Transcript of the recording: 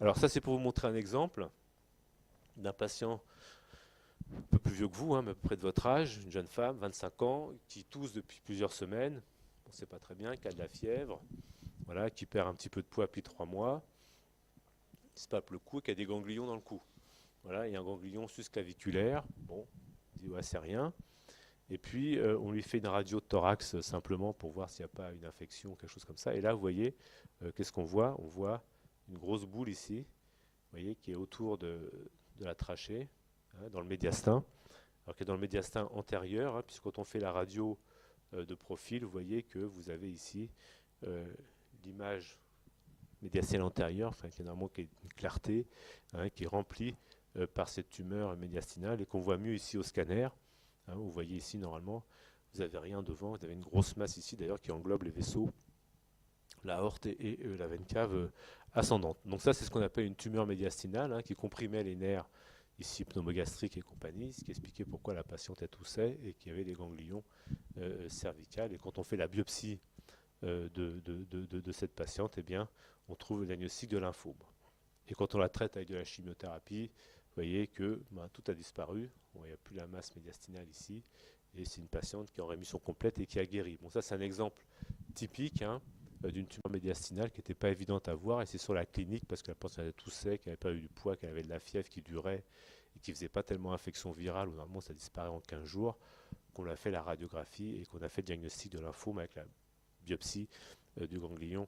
Alors ça, c'est pour vous montrer un exemple d'un patient un peu plus vieux que vous, hein, mais à peu près de votre âge, une jeune femme, 25 ans, qui tousse depuis plusieurs semaines, on ne sait pas très bien, qui a de la fièvre, voilà, qui perd un petit peu de poids depuis 3 mois, qui se pape le cou et qui a des ganglions dans le cou. Voilà, il y a un ganglion susclaviculaire, bon, on dit ouais, c'est rien. Et puis on lui fait une radio de thorax simplement pour voir s'il n'y a pas une infection ou quelque chose comme ça. Et là, vous voyez, qu'est-ce qu'on voit? On voit une grosse boule ici, vous voyez, qui est autour de la trachée, hein, dans le médiastin. Alors qu'elle est dans le médiastin antérieur, hein, puisque quand on fait la radio de profil, vous voyez que vous avez ici euh, l'image médiastinale antérieure, enfin, qui est normalement qui est une clarté, hein, qui est remplie par cette tumeur médiastinale et qu'on voit mieux ici au scanner. Hein, vous voyez ici normalement, vous n'avez rien devant, vous avez une grosse masse ici d'ailleurs qui englobe les vaisseaux, la aorte et la veine cave ascendante. Donc ça c'est ce qu'on appelle une tumeur médiastinale, hein, qui comprimait les nerfs ici pneumogastriques et compagnie, ce qui expliquait pourquoi la patiente toussait et qu'il y avait des ganglions cervicales. Et quand on fait la biopsie de cette patiente, eh bien, on trouve le diagnostic de lymphome. Et quand on la traite avec de la chimiothérapie, vous voyez que ben, tout a disparu. Bon, il n'y a plus la masse médiastinale ici. Et c'est une patiente qui est en rémission complète et qui a guéri. Bon, ça, c'est un exemple typique, hein, d'une tumeur médiastinale qui n'était pas évidente à voir. Et c'est sur la clinique, parce que la patiente avait toussait, qu'elle n'avait pas eu du poids, qu'elle avait de la fièvre qui durait et qui ne faisait pas tellement infection virale, où normalement ça disparaît en 15 jours, qu'on a fait la radiographie et qu'on a fait le diagnostic de lymphome avec la biopsie du ganglion